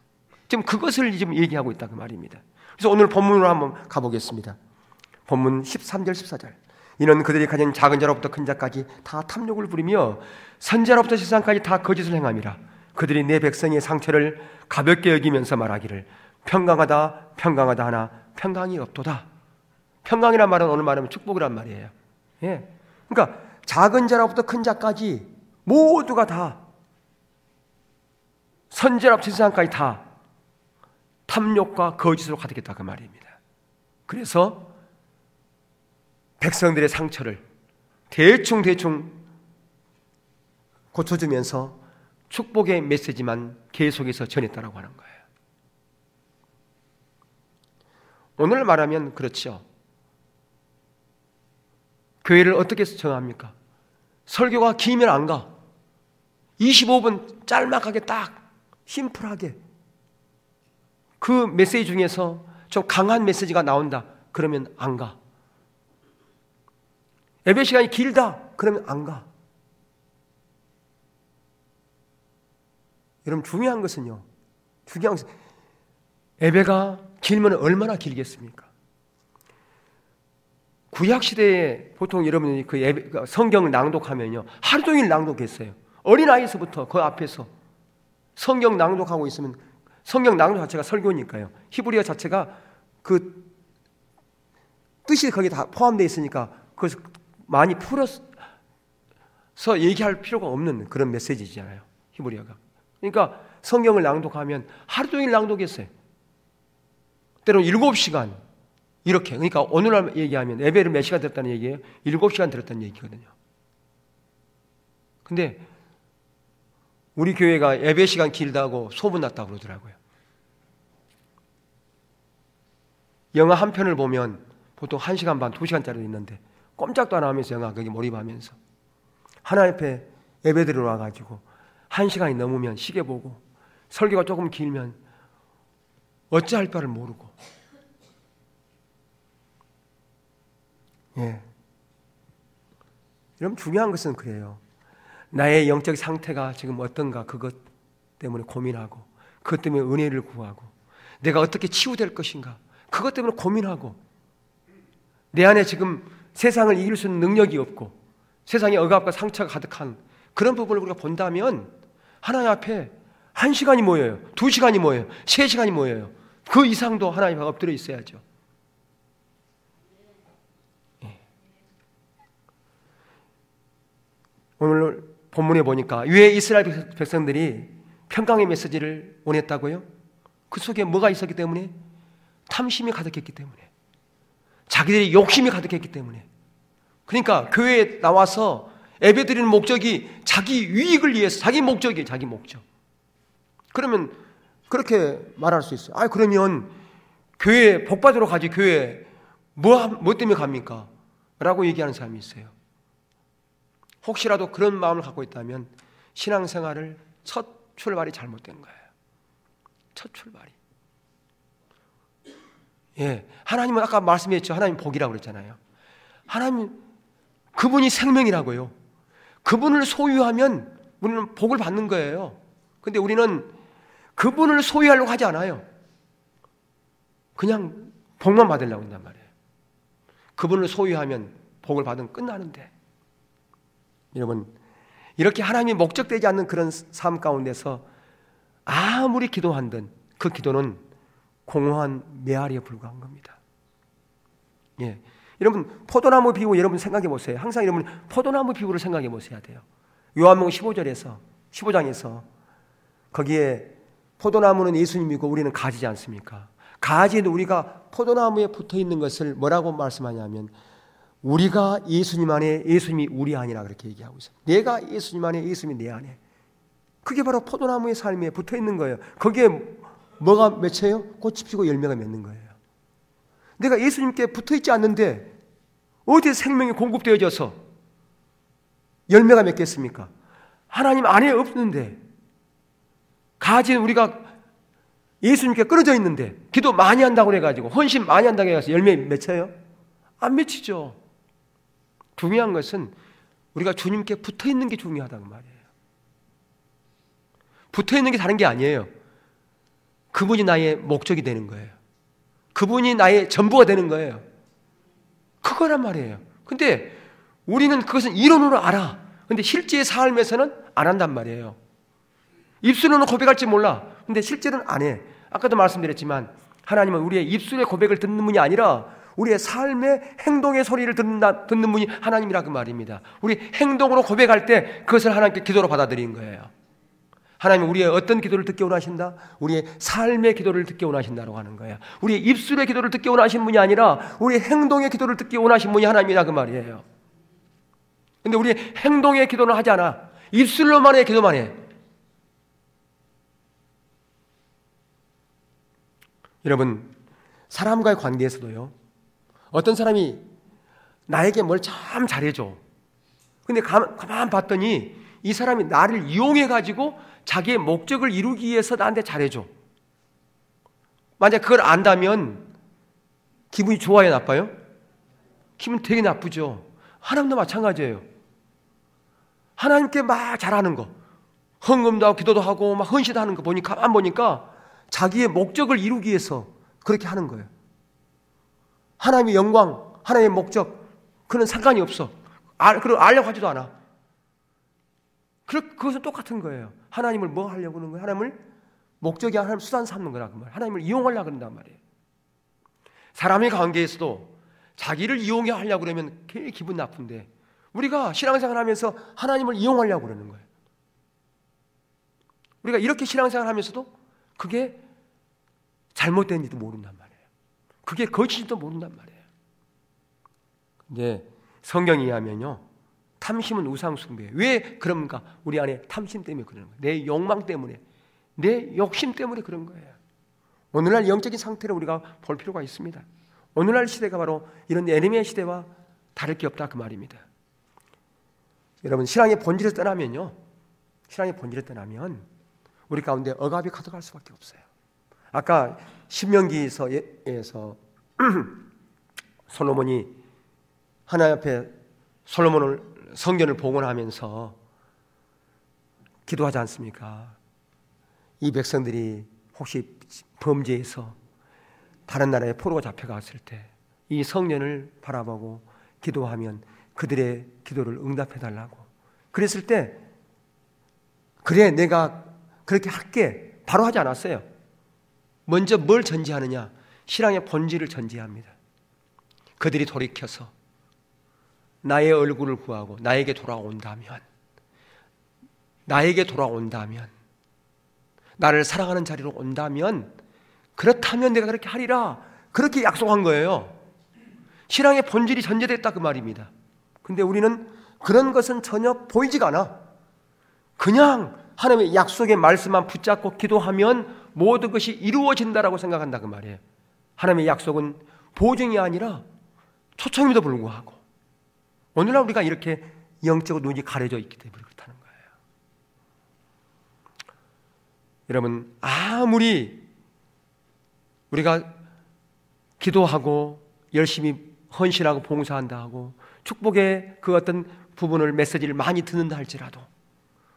S1: 지금 그것을 지금 얘기하고 있다 그 말입니다. 그래서 오늘 본문으로 한번 가보겠습니다. 본문 13절 14절. 이는 그들이 가진 작은 자로부터 큰 자까지 다 탐욕을 부리며 선자로부터 세상까지 다 거짓을 행함이라. 그들이 내 백성의 상처를 가볍게 여기면서 말하기를 평강하다 평강하다 하나 평강이 없도다. 평강이란 말은 오늘 말하면 축복이란 말이에요. 예. 그러니까 작은 자로부터 큰 자까지 모두가 다 선자로부터 세상까지 다 탐욕과 거짓으로 가득했다 그 말입니다. 그래서 백성들의 상처를 대충 고쳐주면서 축복의 메시지만 계속해서 전했다라고 하는 거예요. 오늘 말하면 그렇죠. 교회를 어떻게 정합니까? 설교가 길면 안 가. 25분 짤막하게 딱 심플하게 그 메시지 중에서 좀 강한 메시지가 나온다. 그러면 안 가. 예배 시간이 길다. 그러면 안 가. 여러분 중요한 것은요. 예배가 길면 얼마나 길겠습니까? 구약시대에 보통 여러분이 그 성경을 낭독하면요. 하루 종일 낭독했어요. 어린아이에서부터 그 앞에서 성경 낭독하고 있으면 성경 낭독 자체가 설교니까요. 히브리어 자체가 그 뜻이 거기 다 포함되어 있으니까 그것을 많이 풀어서 얘기할 필요가 없는 그런 메시지잖아요, 히브리어가. 그러니까 성경을 낭독하면 하루 종일 낭독했어요. 때로는 7시간 이렇게. 그러니까 오늘날 얘기하면 예배를 몇 시간 들었다는 얘기예요? 7시간 들었다는 얘기거든요. 근데 우리 교회가 예배 시간 길다고 소문났다고 그러더라고요. 영화 한 편을 보면 보통 1시간 반, 2시간짜리 있는데 꼼짝도 안 하면서 영화 거기 몰입하면서 하나님 앞에 예배 드리러 와가지고 1시간이 넘으면 시계 보고 설교가 조금 길면 어찌할 바를 모르고. 예. 여러분, 중요한 것은 그래요. 나의 영적 상태가 지금 어떤가, 그것 때문에 고민하고, 그것 때문에 은혜를 구하고, 내가 어떻게 치유될 것인가, 그것 때문에 고민하고, 내 안에 지금 세상을 이길 수 있는 능력이 없고 세상에 억압과 상처가 가득한 그런 부분을 우리가 본다면 하나님 앞에 1시간이 모여요, 2시간이 모여요, 3시간이 모여요. 그 이상도 하나님 앞에 엎드려 있어야죠. 오늘 본문에 보니까 왜 이스라엘 백성들이 평강의 메시지를 원했다고요? 그 속에 뭐가 있었기 때문에? 탐심이 가득했기 때문에, 자기들이 욕심이 가득했기 때문에. 그러니까 교회에 나와서 예배드리는 목적이 자기 유익을 위해서, 자기 목적이에요, 자기 목적. 그러면 그렇게 말할 수 있어요. 그러면 교회 복받으러 가지, 교회 뭐 때문에 갑니까? 라고 얘기하는 사람이 있어요. 혹시라도 그런 마음을 갖고 있다면 신앙생활을 첫 출발이 잘못된 거예요. 첫 출발이. 예, 하나님은 아까 말씀했죠. 하나님 복이라고 그랬잖아요. 하나님, 그분이 생명이라고요. 그분을 소유하면 우리는 복을 받는 거예요. 근데 우리는 그분을 소유하려고 하지 않아요. 그냥 복만 받으려고 한단 말이에요. 그분을 소유하면 복을 받으면 끝나는데. 여러분, 이렇게 하나님이 목적되지 않는 그런 삶 가운데서 아무리 기도한든 그 기도는 공허한 메아리에 불과한 겁니다. 예, 여러분, 포도나무 비유 여러분 생각해 보세요. 항상 여러분 포도나무 비유를 생각해 보셔야 돼요. 요한복음 15장에서 거기에 포도나무는 예수님이고 우리는 가지지 않습니까? 가지는 우리가 포도나무에 붙어 있는 것을 뭐라고 말씀하냐면 우리가 예수님 안에, 예수님이 우리 안이라 그렇게 얘기하고 있어요. 내가 예수님 안에, 예수님이 내 안에. 그게 바로 포도나무의 삶에 붙어 있는 거예요. 거기에 뭐가 맺혀요? 꽃이 피고 열매가 맺는 거예요. 내가 예수님께 붙어 있지 않는데 어디에 생명이 공급되어져서 열매가 맺겠습니까? 하나님 안에 없는데, 가지는 우리가 예수님께 끊어져 있는데 기도 많이 한다고 해가지고 헌신 많이 한다고 해서 열매 맺혀요? 안 맺히죠. 중요한 것은 우리가 주님께 붙어 있는 게 중요하다는 말이에요. 붙어 있는 게 다른 게 아니에요. 그분이 나의 목적이 되는 거예요. 그분이 나의 전부가 되는 거예요. 그거란 말이에요. 근데 우리는 그것은 이론으로 알아. 근데 실제 삶에서는 안 한단 말이에요. 입술로는 고백할지 몰라. 근데 실제로는 안 해. 아까도 말씀드렸지만 하나님은 우리의 입술의 고백을 듣는 분이 아니라 우리의 삶의 행동의 소리를 듣는 분이 하나님이라 그 말입니다. 우리 행동으로 고백할 때 그것을 하나님께 기도로 받아들이는 거예요. 하나님은 우리의 어떤 기도를 듣기 원하신다? 우리의 삶의 기도를 듣기 원하신다고 하는 거예요. 우리의 입술의 기도를 듣기 원하신 분이 아니라 우리의 행동의 기도를 듣기 원하신 분이 하나님이라 그 말이에요. 근데 우리의 행동의 기도는 하지 않아. 입술로만 해, 기도만 해. 여러분, 사람과의 관계에서도요, 어떤 사람이 나에게 뭘 참 잘해줘. 근데 가만 봤더니 이 사람이 나를 이용해가지고 자기의 목적을 이루기 위해서 나한테 잘해줘. 만약 그걸 안다면 기분이 좋아요, 나빠요? 기분 되게 나쁘죠. 하나님도 마찬가지예요. 하나님께 막 잘하는 거, 헌금도 하고 기도도 하고 막 헌신도 하는 거 보니까, 가만 보니까 자기의 목적을 이루기 위해서 그렇게 하는 거예요. 하나님의 영광, 하나님의 목적, 그는 상관이 없어. 알려고 하지도 않아. 그것은 똑같은 거예요. 하나님을 뭐 하려고 하는 거예요? 하나님을 목적이 하나님 수단 삼는 거라고 말이에요. 하나님을 이용하려고 그런단 말이에요. 사람의 관계에서도 자기를 이용하려고 그러면 괜히 기분 나쁜데 우리가 신앙생활 하면서 하나님을 이용하려고 그러는 거예요. 우리가 이렇게 신앙생활 하면서도 그게 잘못된지도 모른단 말이에요. 그게 거짓인지도 모른단 말이에요. 근데 성경에 의하면요, 탐심은 우상숭배예요. 왜 그런가? 우리 안에 탐심 때문에 그러는 거예요. 내 욕망 때문에, 내 욕심 때문에 그런 거예요. 오늘날 영적인 상태를 우리가 볼 필요가 있습니다. 오늘날 시대가 바로 이런 에레미야 시대와 다를 게 없다 그 말입니다. 여러분, 신앙의 본질을 떠나면요, 신앙의 본질을 떠나면 우리 가운데 억압이 가득할 수밖에 없어요. 아까 신명기에서 솔로몬이 하나님 앞에 솔로몬을 성전을 봉헌하면서 기도하지 않습니까? 이 백성들이 혹시 범죄해서 다른 나라에 포로가 잡혀갔을 때 이 성전을 바라보고 기도하면 그들의 기도를 응답해달라고 그랬을 때, 그래 내가 그렇게 할게 바로 하지 않았어요. 먼저 뭘 전제하느냐? 신앙의 본질을 전제합니다. 그들이 돌이켜서 나의 얼굴을 구하고 나에게 돌아온다면, 나를 사랑하는 자리로 온다면, 그렇다면 내가 그렇게 하리라, 그렇게 약속한 거예요. 신앙의 본질이 전제됐다 그 말입니다. 근데 우리는 그런 것은 전혀 보이지가 않아. 그냥 하나님의 약속의 말씀만 붙잡고 기도하면 모든 것이 이루어진다라고 생각한다 그 말이에요. 하나님의 약속은 보증이 아니라 초청임에도 불구하고 오늘날 우리가 이렇게 영적으로 눈이 가려져 있기 때문에 그렇다는 거예요. 여러분, 아무리 우리가 기도하고 열심히 헌신하고 봉사한다 하고 축복의 그 어떤 부분을, 메시지를 많이 듣는다 할지라도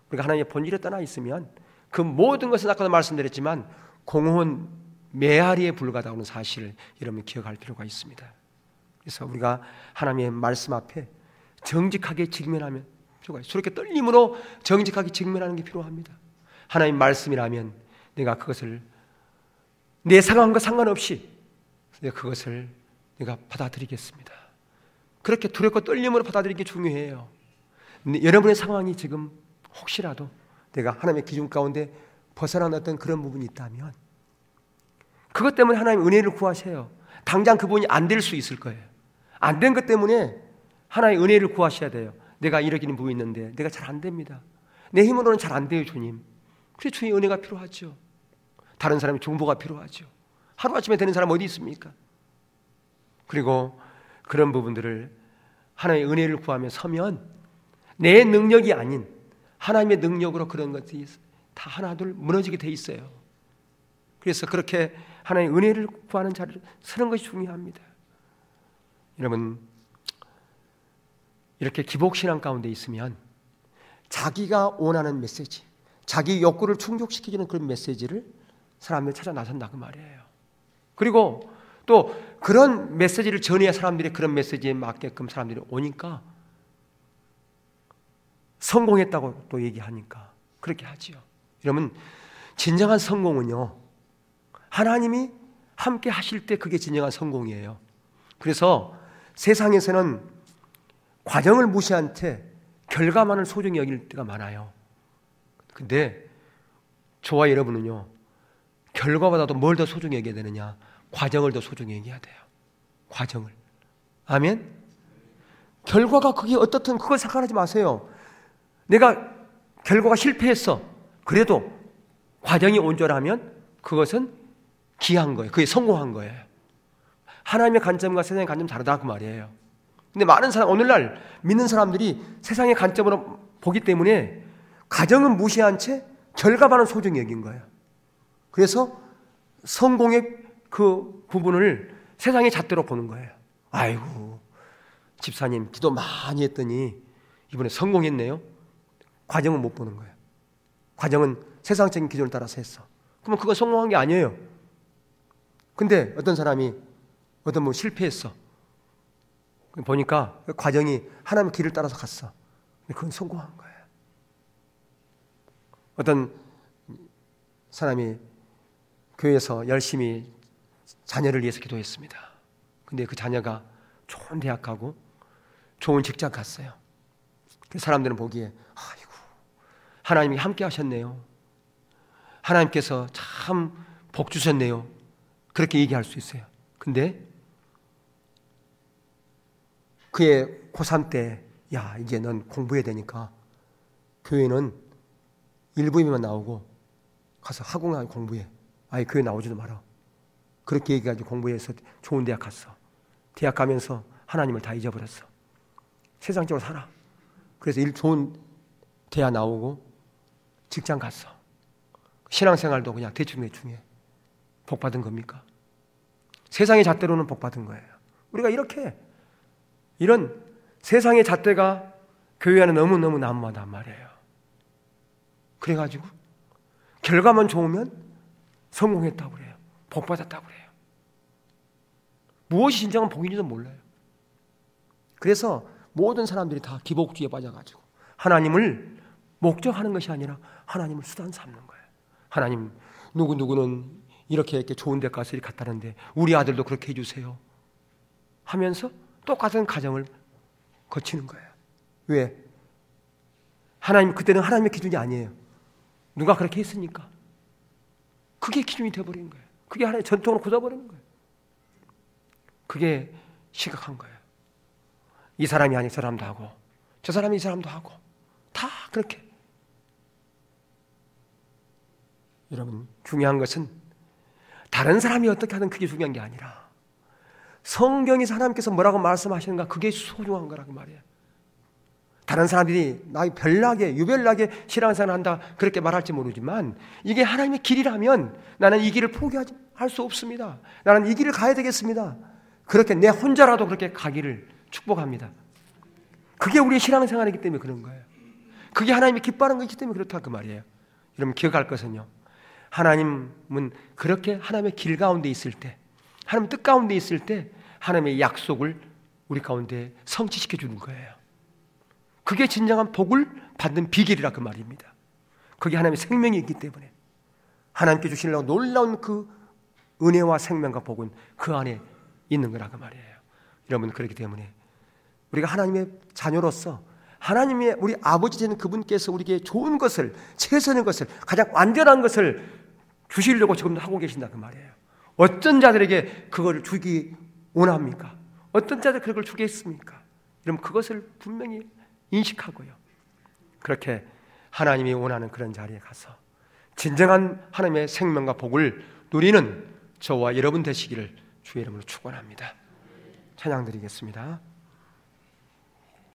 S1: 우리가 하나님의 본질에 떠나 있으면 그 모든 것은 아까도 말씀드렸지만 공허한 메아리에 불과하다는 사실을 여러분 기억할 필요가 있습니다. 그래서 우리가 하나님의 말씀 앞에 정직하게 직면하면 필요가 있어요. 저렇게 떨림으로 정직하게 직면하는 게 필요합니다. 하나님 말씀이라면 내가 그것을 내 상황과 상관없이 내가 그것을 내가 받아들이겠습니다. 그렇게 두렵고 떨림으로 받아들이는 게 중요해요. 여러분의 상황이 지금 혹시라도 내가 하나님의 기준 가운데 벗어난 어떤 그런 부분이 있다면 그것 때문에 하나님 은혜를 구하세요. 당장 그 부분이 안 될 수 있을 거예요. 안 된 것 때문에 하나님의 은혜를 구하셔야 돼요. 내가 이러기는 부분이 있는데 내가 잘 안 됩니다. 내 힘으로는 잘 안 돼요, 주님. 그래서 주님 은혜가 필요하죠. 다른 사람의 중보가 필요하죠. 하루아침에 되는 사람 어디 있습니까? 그리고 그런 부분들을 하나님의 은혜를 구하며 서면 내 능력이 아닌 하나님의 능력으로 그런 것들이 다 하나둘 무너지게 돼 있어요. 그래서 그렇게 하나님의 은혜를 구하는 자리를 서는 것이 중요합니다. 여러분, 이렇게 기복신앙 가운데 있으면 자기가 원하는 메시지, 자기 욕구를 충족시키는 그런 메시지를 사람들이 찾아 나선다 그 말이에요. 그리고 또 그런 메시지를 전해야 사람들이 그런 메시지에 맞게끔 사람들이 오니까 성공했다고 또 얘기하니까 그렇게 하지요. 여러분, 진정한 성공은요, 하나님이 함께 하실 때 그게 진정한 성공이에요. 그래서 세상에서는 과정을 무시한 채 결과만을 소중히 여길 때가 많아요. 근데 저와 여러분은요, 결과보다도 뭘 더 소중히 여겨야 되느냐? 과정을 더 소중히 여겨야 돼요. 과정을. 아멘? 결과가 그게 어떻든 그걸 생각하지 마세요. 내가 결과가 실패했어. 그래도 과정이 온전하면 그것은 귀한 거예요. 그게 성공한 거예요. 하나님의 관점과 세상의 관점 다르다 그 말이에요. 근데 많은 사람, 오늘날 믿는 사람들이 세상의 관점으로 보기 때문에 과정은 무시한 채 결과만은 소중히 여긴 거예요. 그래서 성공의 그 부분을 세상의 잣대로 보는 거예요. 아이고, 집사님 기도 많이 했더니 이번에 성공했네요. 과정은 못 보는 거예요. 과정은 세상적인 기준을 따라서 했어. 그러면 그건 성공한 게 아니에요. 근데 어떤 사람이 뭐 실패했어. 보니까 그 과정이 하나님의 길을 따라서 갔어. 근데 그건 성공한 거예요. 어떤 사람이 교회에서 열심히 자녀를 위해서 기도했습니다. 근데 그 자녀가 좋은 대학 가고 좋은 직장 갔어요. 사람들은 보기에 아이고 하나님이 함께 하셨네요. 하나님께서 참 복 주셨네요. 그렇게 얘기할 수 있어요. 근데 그의 고3 때 야 이제 넌 공부해야 되니까 교회는 일부이면 나오고 가서 학원만 공부해. 아예 교회 나오지도 마라. 그렇게 얘기해가지고 공부해서 좋은 대학 갔어. 대학 가면서 하나님을 다 잊어버렸어. 세상적으로 살아. 그래서 좋은 대학 나오고 직장 갔어. 신앙생활도 그냥 대충대충 해. 복 받은 겁니까? 세상의 잣대로는 복 받은 거예요. 우리가 이렇게 이런 세상의 잣대가 교회 안에 너무너무 난무하단 말이에요. 그래가지고 결과만 좋으면 성공했다고 그래요. 복 받았다고 그래요. 무엇이 진정한 복인지도 몰라요. 그래서 모든 사람들이 다 기복주의에 빠져가지고 하나님을 목적하는 것이 아니라 하나님을 수단 삼는 거예요. 하나님 누구누구는 이렇게 좋은 데 가서 이렇게 갔다는데 우리 아들도 그렇게 해주세요 하면서 똑같은 가정을 거치는 거예요. 왜? 하나님 그때는 하나님의 기준이 아니에요. 누가 그렇게 했으니까 그게 기준이 되어버린 거예요. 그게 하나의 전통으로 굳어버리는 거예요. 그게 심각한 거예요. 이 사람이 아닌 사람도 하고 저 사람이 이 사람도 하고 다 그렇게. 여러분 중요한 것은 다른 사람이 어떻게 하든 그게 중요한 게 아니라 성경에서 하나님께서 뭐라고 말씀하시는가 그게 소중한 거라고 말이에요. 다른 사람들이 나 별나게 유별나게 신앙생활을 한다 그렇게 말할지 모르지만 이게 하나님의 길이라면 나는 이 길을 포기할 수 없습니다. 나는 이 길을 가야 되겠습니다. 그렇게 내 혼자라도 그렇게 가기를 축복합니다. 그게 우리의 신앙생활이기 때문에 그런 거예요. 그게 하나님이 기뻐하는 것이기 때문에 그렇다 그 말이에요. 여러분 기억할 것은요, 하나님은 그렇게 하나님의 길 가운데 있을 때, 하나님의 뜻 가운데 있을 때 하나님의 약속을 우리 가운데 성취시켜 주는 거예요. 그게 진정한 복을 받는 비결이라 그 말입니다. 그게 하나님의 생명이 있기 때문에 하나님께 주시려고 놀라운 그 은혜와 생명과 복은 그 안에 있는 거라 그 말이에요. 여러분 그렇기 때문에 우리가 하나님의 자녀로서 하나님의 우리 아버지 되는 그분께서 우리에게 좋은 것을, 최선의 것을, 가장 완전한 것을 주시려고 지금도 하고 계신다 그 말이에요. 어떤 자들에게 그걸 주기 원합니까? 어떤 자들 그걸 주겠습니까? 여러분 그것을 분명히 인식하고요, 그렇게 하나님이 원하는 그런 자리에 가서 진정한 하나님의 생명과 복을 누리는 저와 여러분 되시기를 주의 이름으로 축원합니다. 찬양 드리겠습니다.